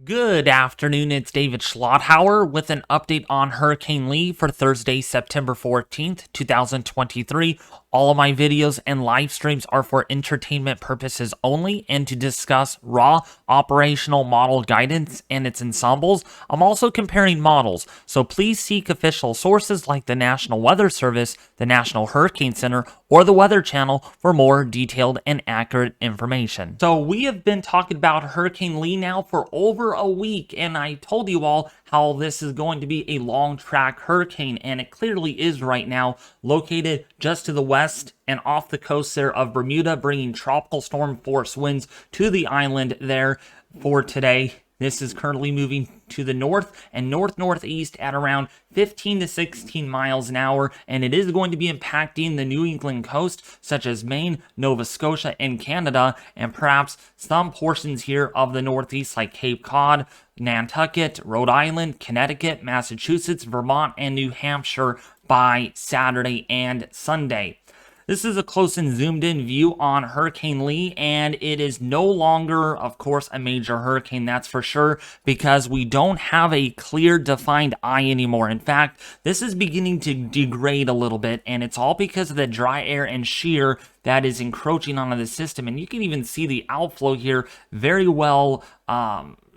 Good afternoon, it's David Schlotthauer with an update on Hurricane Lee for Thursday, September 14th, 2023. All of my videos and live streams are for entertainment purposes only and to discuss raw operational model guidance and its ensembles. I'm also comparing models, so please seek official sources like the National Weather Service, the National Hurricane Center, or the Weather Channel for more detailed and accurate information. So we have been talking about Hurricane Lee now for over a week, and I told you all how this is going to be a long track hurricane, and it clearly is right now, located just to the west and off the coast there of Bermuda, bringing tropical storm force winds to the island there for today. This is currently moving to the north and northeast at around 15 to 16 miles an hour, and it is going to be impacting the New England coast, such as Maine, Nova Scotia, and Canada, and perhaps some portions here of the northeast like Cape Cod, Nantucket, Rhode Island, Connecticut, Massachusetts, Vermont, and New Hampshire by Saturday and Sunday. This is a close and zoomed in view on Hurricane Lee, and it is no longer, of course, a major hurricane, that's for sure, because we don't have a clear defined eye anymore. In fact, this is beginning to degrade a little bit, and it's all because of the dry air and shear that is encroaching onto the system. And you can even see the outflow here very well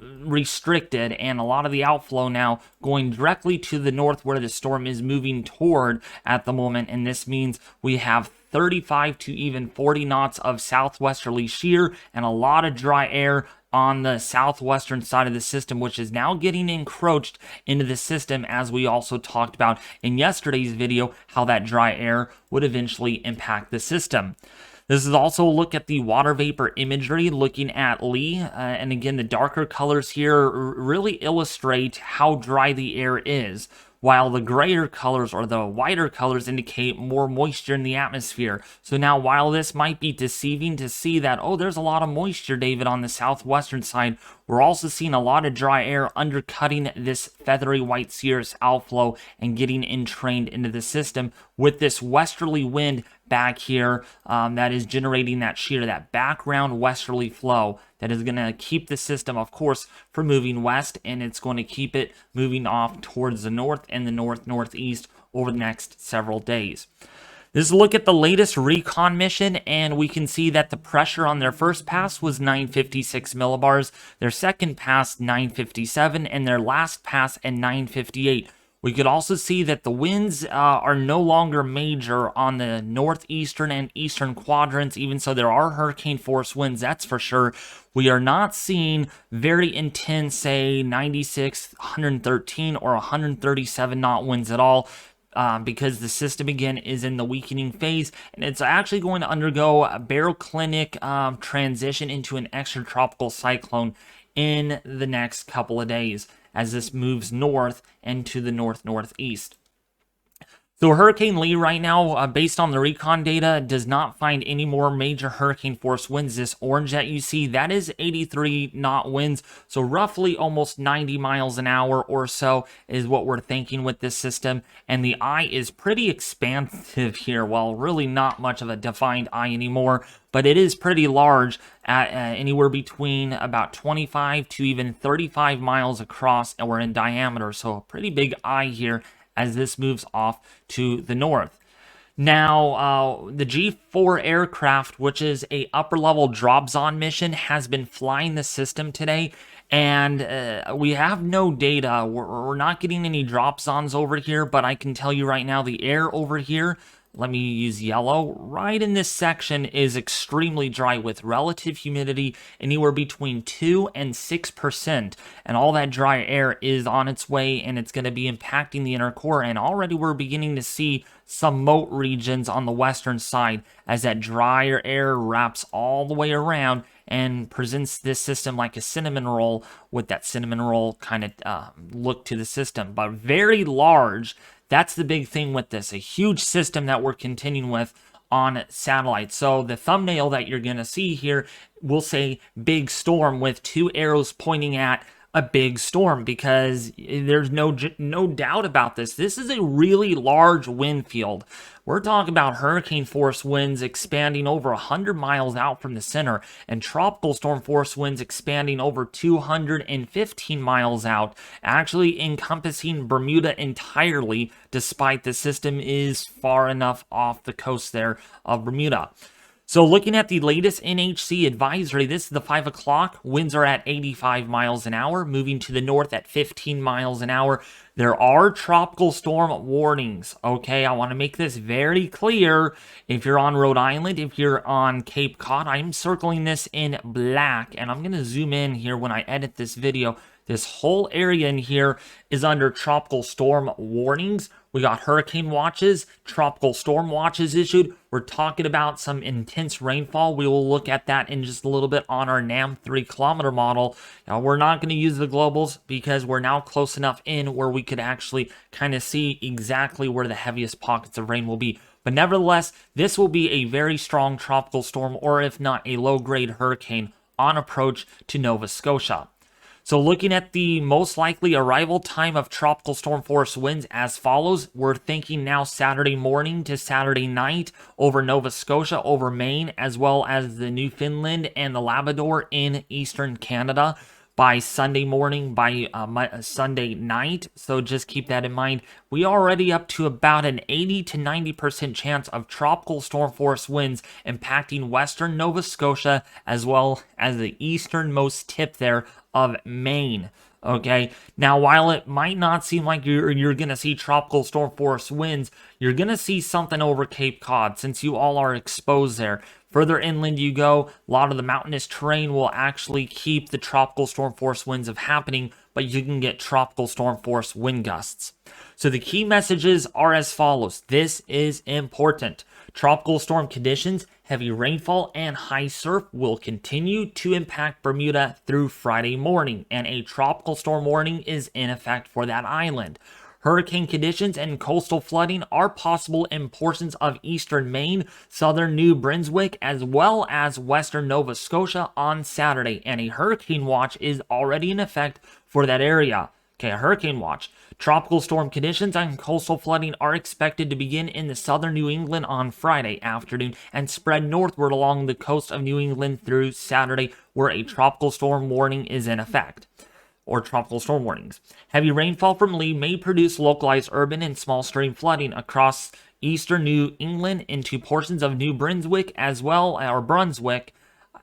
restricted, and a lot of the outflow now going directly to the north where the storm is moving toward at the moment. And this means we have 35 to even 40 knots of southwesterly shear and a lot of dry air on the southwestern side of the system, which is now getting encroached into the system, as we also talked about in yesterday's video, how that dry air would eventually impact the system. This is also a look at the water vapor imagery looking at Lee, and again, the darker colors here really illustrate how dry the air is, while the grayer colors or the whiter colors indicate more moisture in the atmosphere. So now, while this might be deceiving to see that, oh, there's a lot of moisture, David, on the southwestern side, we're also seeing a lot of dry air undercutting this feathery white cirrus outflow and getting entrained into the system with this westerly wind back here that is generating that shear, that background westerly flow that is going to keep the system, of course, from moving west, and it's going to keep it moving off towards the north and the northeast over the next several days. This is a look at the latest Recon mission, and we can see that the pressure on their first pass was 956 millibars, their second pass 957, and their last pass at 958. We could also see that the winds are no longer major on the northeastern and eastern quadrants, even so there are hurricane force winds, that's for sure. We are not seeing very intense, say, 96, 113, or 137 knot winds at all. Because the system, again, is in the weakening phase, and it's actually going to undergo a baroclinic transition into an extratropical cyclone in the next couple of days as this moves north and to the northeast. So Hurricane Lee right now, based on the Recon data, does not find any more major hurricane force winds. This orange that you see, that is 83 knot winds, so roughly almost 90 miles an hour or so is what we're thinking with this system. And the eye is pretty expansive here, well, really not much of a defined eye anymore, but it is pretty large at anywhere between about 25 to even 35 miles across or in diameter, so a pretty big eye here as this moves off to the north. Now, the G4 aircraft, which is a upper-level drop-zone mission, has been flying the system today, and we have no data. We're not getting any drop-zones over here, but I can tell you right now the air over here, let me use yellow, right in this section is extremely dry with relative humidity anywhere between 2 and 6%. And all that dry air is on its way, and it's going to be impacting the inner core. And already we're beginning to see some moat regions on the western side as that drier air wraps all the way around and presents this system like a cinnamon roll with that cinnamon roll kind of look to the system, but very large. That's the big thing with this, a huge system that we're continuing with on satellite. So the thumbnail that you're going to see here will say big storm with two arrows pointing at a big storm, because there's no doubt about this. This is a really large wind field. We're talking about hurricane force winds expanding over 100 miles out from the center, and tropical storm force winds expanding over 215 miles out, actually encompassing Bermuda entirely, despite the system is far enough off the coast there of Bermuda. So looking at the latest NHC advisory, this is the 5 o'clock. Winds are at 85 miles an hour, moving to the north at 15 miles an hour. There are tropical storm warnings, okay? I want to make this very clear. If you're on Rhode Island, if you're on Cape Cod, I'm circling this in black, and I'm going to zoom in here when I edit this video. This whole area in here is under tropical storm warnings. We got hurricane watches, tropical storm watches issued. We're talking about some intense rainfall. We will look at that in just a little bit on our NAM 3-kilometer model. Now, we're not going to use the globals because we're now close enough in where we could actually kind of see exactly where the heaviest pockets of rain will be. But nevertheless, this will be a very strong tropical storm, or if not a low-grade hurricane, on approach to Nova Scotia. So looking at the most likely arrival time of tropical storm force winds as follows. We're thinking now Saturday morning to Saturday night over Nova Scotia, over Maine, as well as the Newfoundland and the Labrador in eastern Canada by Sunday morning, by Sunday night. So just keep that in mind. We are already up to about an 80 to 90% chance of tropical storm force winds impacting western Nova Scotia, as well as the easternmost tip there of Maine. Okay, now while it might not seem like you're going to see tropical storm force winds, you're going to see something over Cape Cod since you all are exposed there. Further inland you go, a lot of the mountainous terrain will actually keep the tropical storm force winds of happening, but you can get tropical storm force wind gusts. So the key messages are as follows. This is important. Tropical storm conditions, heavy rainfall, and high surf will continue to impact Bermuda through Friday morning, and a tropical storm warning is in effect for that island. Hurricane conditions and coastal flooding are possible in portions of eastern Maine, southern New Brunswick, as well as western Nova Scotia on Saturday, and a hurricane watch is already in effect for that area. Okay, a hurricane watch. Tropical storm conditions and coastal flooding are expected to begin in the southern New England on Friday afternoon and spread northward along the coast of New England through Saturday, where a tropical storm warning is in effect, or tropical storm warnings. Heavy rainfall from Lee may produce localized urban and small stream flooding across eastern New England into portions of New Brunswick as well, or Brunswick.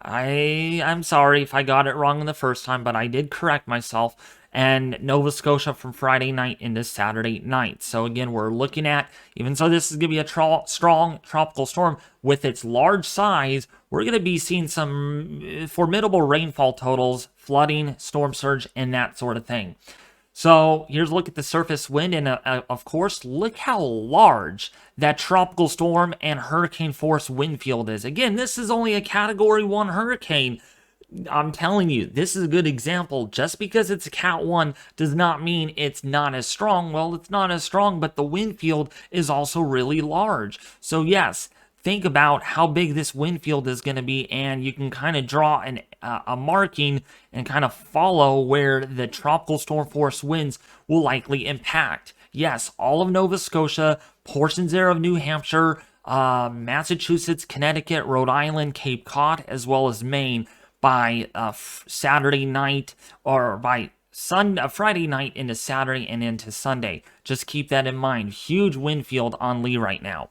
I'm sorry if I got it wrong the first time, but I did correct myself. And Nova Scotia from Friday night into Saturday night. So again, we're looking at, even so this is going to be a strong tropical storm, with its large size, we're going to be seeing some formidable rainfall totals, flooding, storm surge, and that sort of thing. So here's a look at the surface wind, and of course, look how large that tropical storm and hurricane force wind field is. Again, this is only a Category 1 hurricane. I'm telling you, this is a good example. Just because it's a Cat 1 does not mean it's not as strong. Well, it's not as strong, but the wind field is also really large. So yes, think about how big this wind field is going to be, and you can kind of draw a marking and kind of follow where the tropical storm force winds will likely impact. Yes, all of Nova Scotia, portions there of New Hampshire, Massachusetts, Connecticut, Rhode Island, Cape Cod, as well as Maine, by Saturday night, or by Friday night into Saturday and into Sunday. Just keep that in mind. Huge wind field on Lee right now.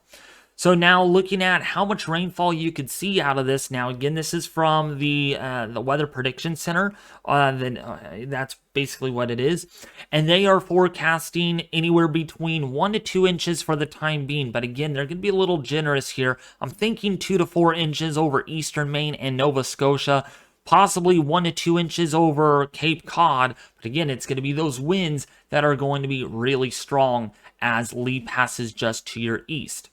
So now looking at how much rainfall you could see out of this. Now again, this is from the Weather Prediction Center. That's basically what it is. And they are forecasting anywhere between 1 to 2 inches for the time being. But again, they're going to be a little generous here. I'm thinking 2 to 4 inches over eastern Maine and Nova Scotia. Possibly 1 to 2 inches over Cape Cod. But again, it's going to be those winds that are going to be really strong as Lee passes just to your east.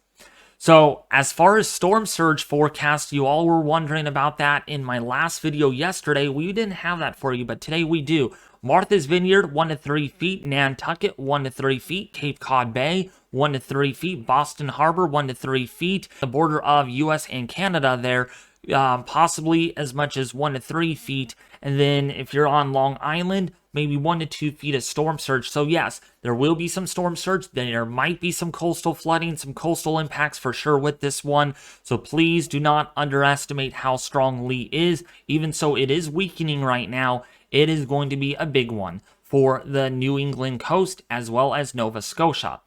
So as far as storm surge forecast, you all were wondering about that in my last video yesterday. We didn't have that for you, but today we do. Martha's Vineyard, 1 to 3 feet. Nantucket, 1 to 3 feet. Cape Cod Bay, 1 to 3 feet. Boston Harbor, 1 to 3 feet. The border of U.S. and Canada there, possibly as much as 1 to 3 feet. And then if you're on Long Island, maybe 1 to 2 feet of storm surge. So yes, there will be some storm surge. There might be some coastal flooding, some coastal impacts for sure with this one. So please do not underestimate how strong Lee is. Even so, it is weakening right now. It is going to be a big one for the New England coast as well as Nova Scotia.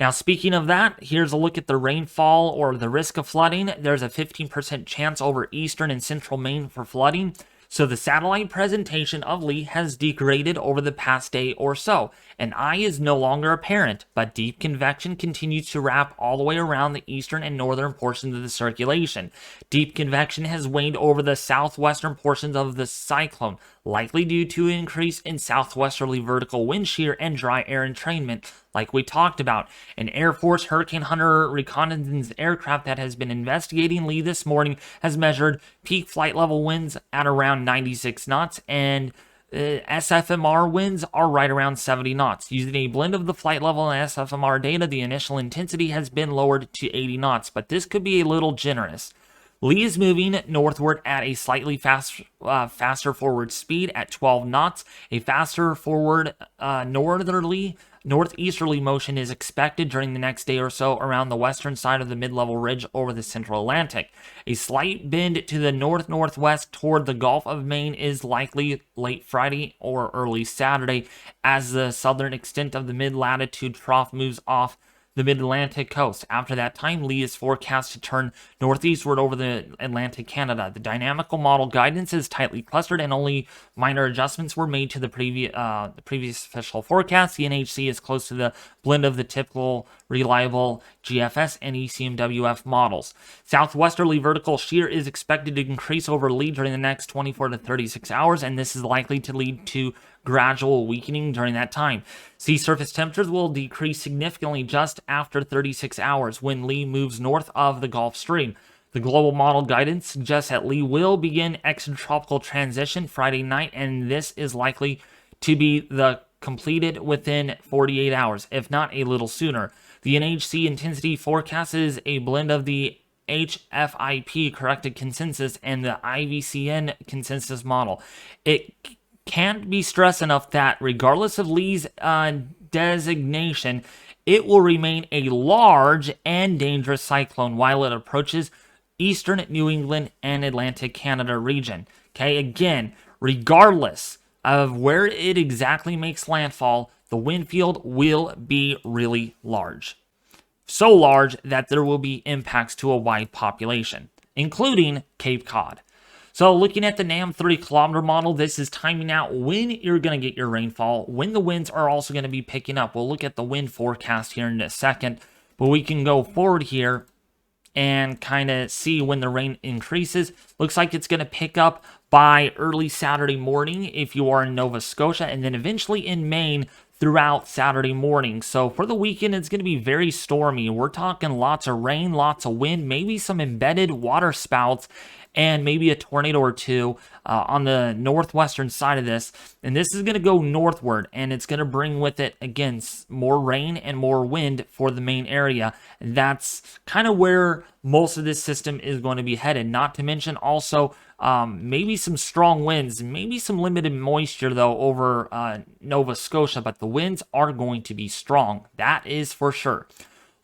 Now, speaking of that, here's a look at the rainfall or the risk of flooding. There's a 15% chance over eastern and central Maine for flooding. So the satellite presentation of Lee has degraded over the past day or so. An eye is no longer apparent, but deep convection continues to wrap all the way around the eastern and northern portions of the circulation. Deep convection has waned over the southwestern portions of the cyclone, likely due to an increase in southwesterly vertical wind shear and dry air entrainment, like we talked about. An Air Force Hurricane Hunter reconnaissance aircraft that has been investigating Lee this morning has measured peak flight level winds at around 96 knots, and SFMR winds are right around 70 knots. Using a blend of the flight level and SFMR data, the initial intensity has been lowered to 80 knots, but this could be a little generous. Lee is moving northward at a slightly faster forward speed at 12 knots. A faster forward northeasterly motion is expected during the next day or so around the western side of the mid-level ridge over the central Atlantic. A slight bend to the north-northwest toward the Gulf of Maine is likely late Friday or early Saturday as the southern extent of the mid-latitude trough moves off the mid-Atlantic coast. After that time, Lee is forecast to turn northeastward over the Atlantic Canada. The dynamical model guidance is tightly clustered and only minor adjustments were made to the previous official forecast. The NHC is close to the blend of the typical reliable GFS and ECMWF models. Southwesterly vertical shear is expected to increase over Lee during the next 24 to 36 hours, and this is likely to lead to gradual weakening during that time. Sea surface temperatures will decrease significantly just after 36 hours when Lee moves north of the Gulf Stream. The global model guidance suggests that Lee will begin extratropical transition Friday night, and this is likely to be completed within 48 hours, if not a little sooner. The NHC intensity forecast is a blend of the HFIP corrected consensus and the IVCN consensus model. It can't be stressed enough that regardless of Lee's designation, it will remain a large and dangerous cyclone while it approaches eastern New England and Atlantic Canada region. Okay, again, regardless of where it exactly makes landfall, the wind field will be really large. So large that there will be impacts to a wide population, including Cape Cod. So looking at the NAM 3-kilometer model, this is timing out when you're going to get your rainfall, when the winds are also going to be picking up. We'll look at the wind forecast here in a second, but we can go forward here and kind of see when the rain increases. Looks like it's going to pick up by early Saturday morning if you are in Nova Scotia, and then eventually in Maine throughout Saturday morning. So for the weekend, it's going to be very stormy. We're talking lots of rain, lots of wind, maybe some embedded water spouts, and maybe a tornado or two on the northwestern side of this. And this is going to go northward, and it's going to bring with it, again, more rain and more wind for the main area. And that's kind of where most of this system is going to be headed. Not to mention also maybe some strong winds, maybe some limited moisture, though, over Nova Scotia. But the winds are going to be strong. That is for sure.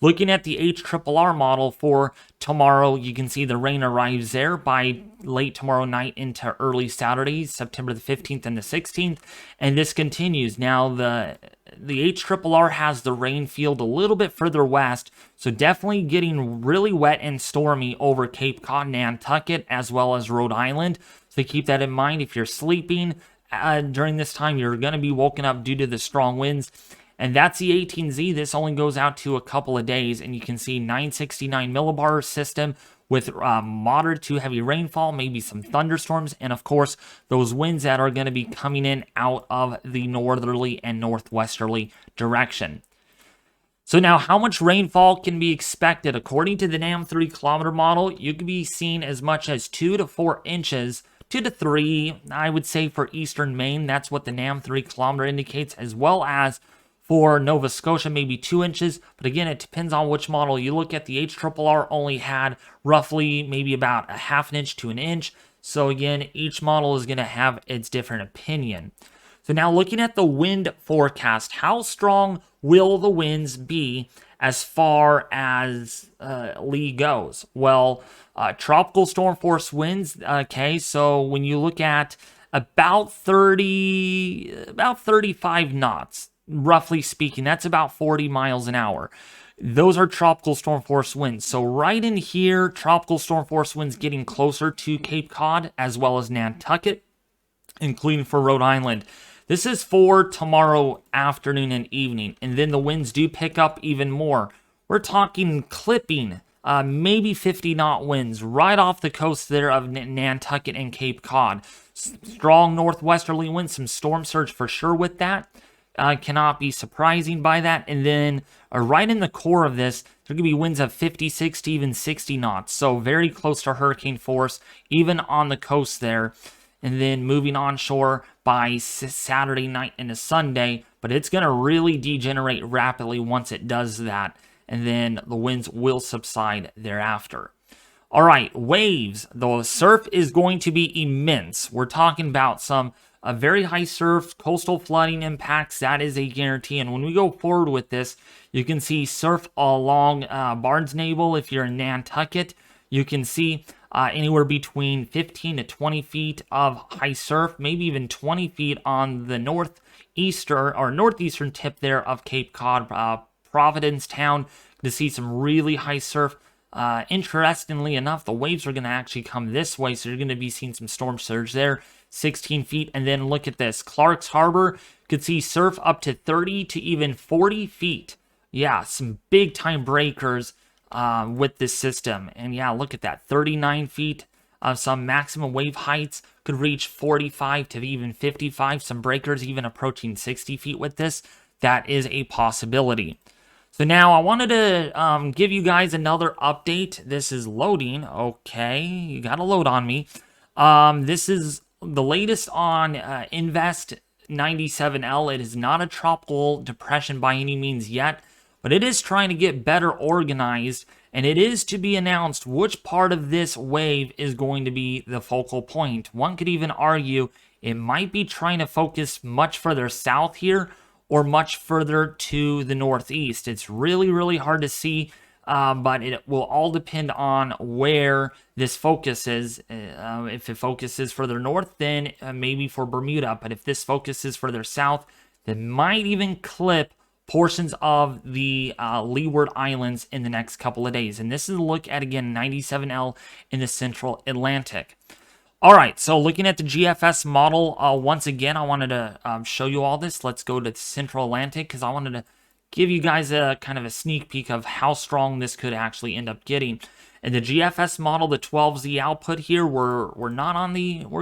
Looking at the HRRR model for tomorrow, you can see the rain arrives there by late tomorrow night into early Saturday, September the 15th and the 16th, and this continues. Now, the HRRR has the rain field a little bit further west, so definitely getting really wet and stormy over Cape Cod, Nantucket, as well as Rhode Island. So keep that in mind. If you're sleeping during this time, you're going to be woken up due to the strong winds. And that's the 18Z. This only goes out to a couple of days, and you can see 969 millibar system with moderate to heavy rainfall, maybe some thunderstorms, and of course, those winds that are going to be coming in out of the northerly and northwesterly direction. So now, how much rainfall can be expected? According to the NAM 3-kilometer model, you could be seeing as much as 2 to 4 inches, 2 to 3, I would say, for eastern Maine. That's what the NAM 3-kilometer indicates, as well as For Nova Scotia, maybe 2 inches. But again, it depends on which model you look at. The HRRR only had roughly maybe about a half an inch to an inch. So again, each model is going to have its different opinion. So now looking at the wind forecast, how strong will the winds be as far as Lee goes? Well, tropical storm force winds, okay, so when you look at about 35 knots, roughly speaking, that's about 40 miles an hour. Those are tropical storm force winds. So right in here, tropical storm force winds getting closer to Cape Cod as well as Nantucket, including for Rhode Island. This is for tomorrow afternoon and evening, and then the winds do pick up even more. We're talking clipping, maybe 50-knot winds right off the coast there of Nantucket and Cape Cod. Strong northwesterly winds, some storm surge for sure with that. Cannot be surprising by that. And then right in the core of this, there could be winds of 50, 60, even 60 knots. So very close to hurricane force, even on the coast there. And then moving onshore by Saturday night into Sunday, but it's going to really degenerate rapidly once it does that, and then the winds will subside thereafter. All right, waves. The surf is going to be immense. We're talking about some very high surf, coastal flooding impacts. That is a guarantee. And when we go forward with this, you can see surf along Barnesnable. If you're in Nantucket, you can see anywhere between 15 to 20 feet of high surf, maybe even 20 feet on the northeastern tip there of Cape Cod, Providencetown, to see some really high surf. Interestingly enough, the waves are going to actually come this way, so you're going to be seeing some storm surge there, 16 feet. And then look at this. Clark's Harbor could see surf up to 30 to even 40 feet. Yeah, some big time breakers with this system. And yeah, look at that, 39 feet. Some maximum wave heights could reach 45 to even 55. Some breakers even approaching 60 feet with this. That is a possibility. So now I wanted to give you guys another update. This is loading. Okay, you got to load on me. This is the latest on Invest 97L. It is not a tropical depression by any means yet, but it is trying to get better organized, and it is to be announced which part of this wave is going to be the focal point. One could even argue it might be trying to focus much further south here or much further to the northeast. It's really, really hard to see, but it will all depend on where this focuses. If it focuses further north, then maybe for Bermuda, but if this focuses further south, then might even clip portions of the Leeward Islands in the next couple of days. And this is a look at, again, 97L in the central Atlantic. All right, so looking at the GFS model, once again, I wanted to show you all this. Let's go to the central Atlantic because I wanted to give you guys a kind of a sneak peek of how strong this could actually end up getting. In the GFS model, the 12Z output here, we're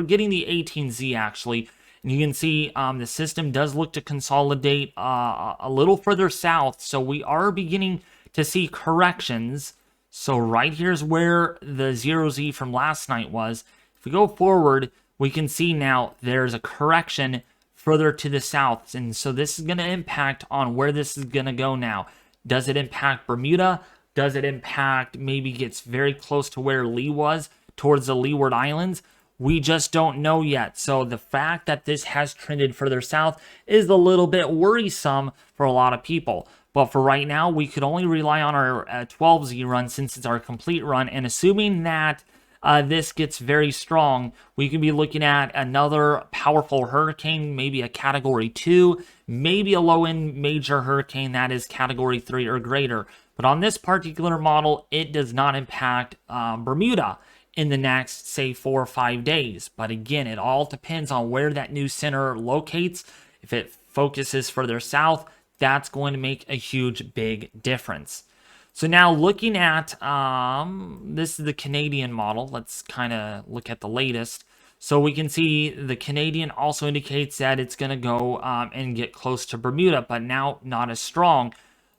getting the 18Z actually. And you can see the system does look to consolidate a little further south. So we are beginning to see corrections. So right here's where the 0Z from last night was. If we go forward, we can see now there's a correction further to the south. And so this is going to impact on where this is going to go now. Does it impact Bermuda? Does it impact, maybe gets very close to where Lee was, towards the Leeward Islands? We just don't know yet. So the fact that this has trended further south is a little bit worrisome for a lot of people. But for right now, we could only rely on our 12Z run since it's our complete run. And assuming that this gets very strong, we could be looking at another powerful hurricane, maybe a Category 2, maybe a low-end major hurricane that is Category 3 or greater. But on this particular model, it does not impact Bermuda in the next, say, 4 or 5 days. But again, it all depends on where that new center locates. If it focuses further south, that's going to make a huge, big difference. So now looking at, this is the Canadian model. Let's kind of look at the latest. So we can see the Canadian also indicates that it's going to go and get close to Bermuda, but now not as strong.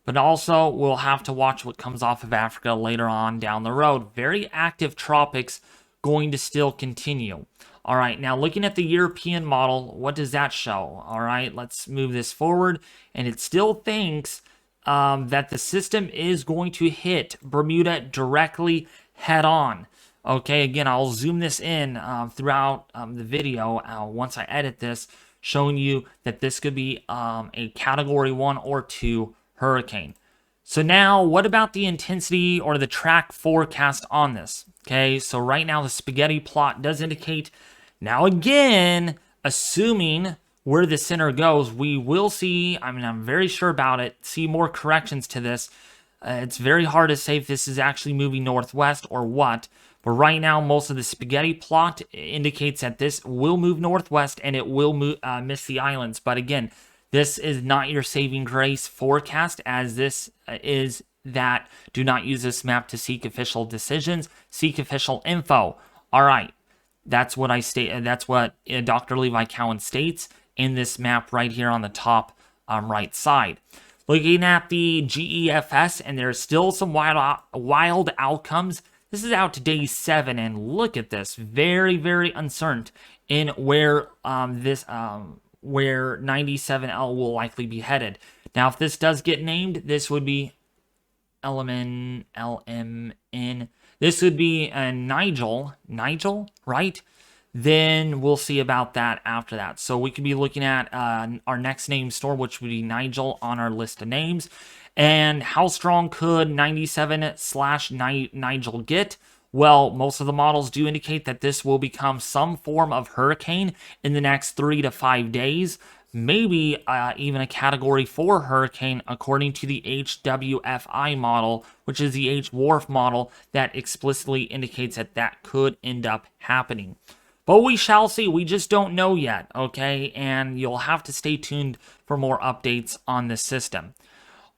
But also we'll have to watch what comes off of Africa later on down the road. Very active tropics going to still continue. All right, now looking at the European model, what does that show? All right, let's move this forward, and it still thinks that the system is going to hit Bermuda directly head on. Okay, again, I'll zoom this in throughout the video once I edit this, showing you that this could be a Category 1 or 2 hurricane. So now, what about the intensity or the track forecast on this? Okay, so right now the spaghetti plot does indicate, now again, assuming where the center goes, we will see, I mean, I'm very sure about it, see more corrections to this. It's very hard to say if this is actually moving northwest or what. But right now, most of the spaghetti plot indicates that this will move northwest and it will miss the islands. But again, this is not your saving grace forecast, as this is that do not use this map to seek official decisions, seek official info. All right, that's what I state. That's what Dr. Levi Cowan states in this map right here on the top right side. Looking at the GEFS, and there's still some wild outcomes. This is out to day 7, and look at this, very, very uncertain in where where 97L will likely be headed. Now, if this does get named, this would be LMN. This would be Nigel, right? Then we'll see about that after that. So we could be looking at our next name storm, which would be Nigel on our list of names. And how strong could 97/Nigel get? Well, most of the models do indicate that this will become some form of hurricane in the next 3 to 5 days. Maybe even a Category 4 hurricane, according to the HWFI model, which is the H-Wharf model that explicitly indicates that that could end up happening. But we shall see. We just don't know yet, okay? And you'll have to stay tuned for more updates on this system.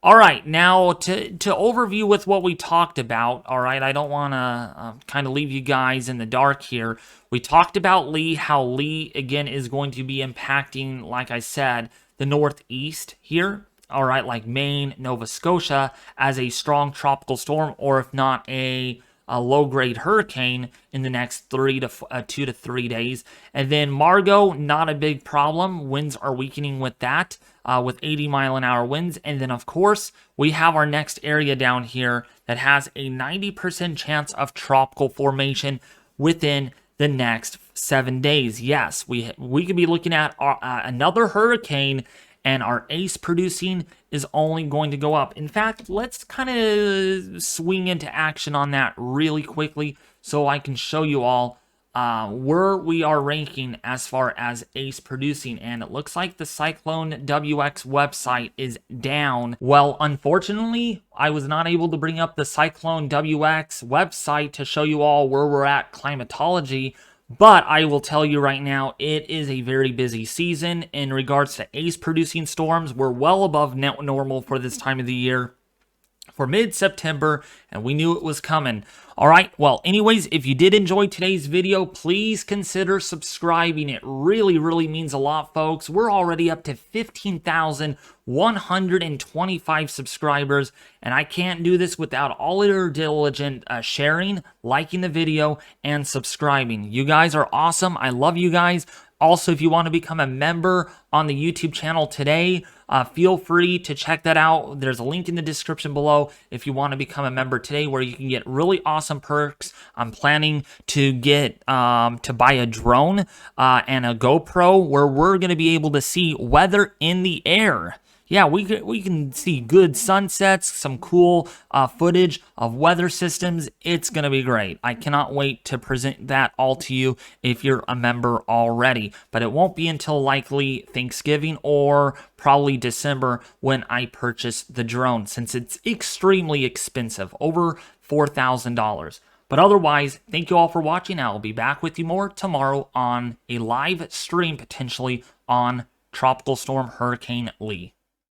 All right, now to overview with what we talked about, all right, I don't want to kind of leave you guys in the dark here. We talked about Lee, how Lee, again, is going to be impacting, like I said, the northeast here, all right, like Maine, Nova Scotia, as a strong tropical storm, or if not a low-grade hurricane in the next 2 to 3 days. And then Margot, not a big problem. Winds are weakening with that, with 80-mile-an-hour winds. And then, of course, we have our next area down here that has a 90% chance of tropical formation within the next 7 days. Yes, we could be looking at another hurricane, and our ACE producing is only going to go up. In fact, let's kind of swing into action on that really quickly so I can show you all where we are ranking as far as ACE producing. And it looks like the Cyclone WX website is down. Well, unfortunately, I was not able to bring up the Cyclone WX website to show you all where we're at climatology. But I will tell you right now, it is a very busy season in regards to ACE producing storms. We're well above net normal for this time of the year for mid-September, and we knew it was coming. All right, well, anyways, if you did enjoy today's video, please consider subscribing. It really, really means a lot, folks. We're already up to 15,125 subscribers, and I can't do this without all your diligent sharing, liking the video, and subscribing. You guys are awesome. I love you guys. Also, if you want to become a member on the YouTube channel today, feel free to check that out. There's a link in the description below if you want to become a member today, where you can get really awesome perks. I'm planning to get to buy a drone and a GoPro, where we're going to be able to see weather in the air. Yeah, we can see good sunsets, some cool footage of weather systems. It's going to be great. I cannot wait to present that all to you if you're a member already. But it won't be until likely Thanksgiving or probably December when I purchase the drone, since it's extremely expensive, over $4,000. But otherwise, thank you all for watching. I'll be back with you more tomorrow on a live stream, potentially on Tropical Storm Hurricane Lee.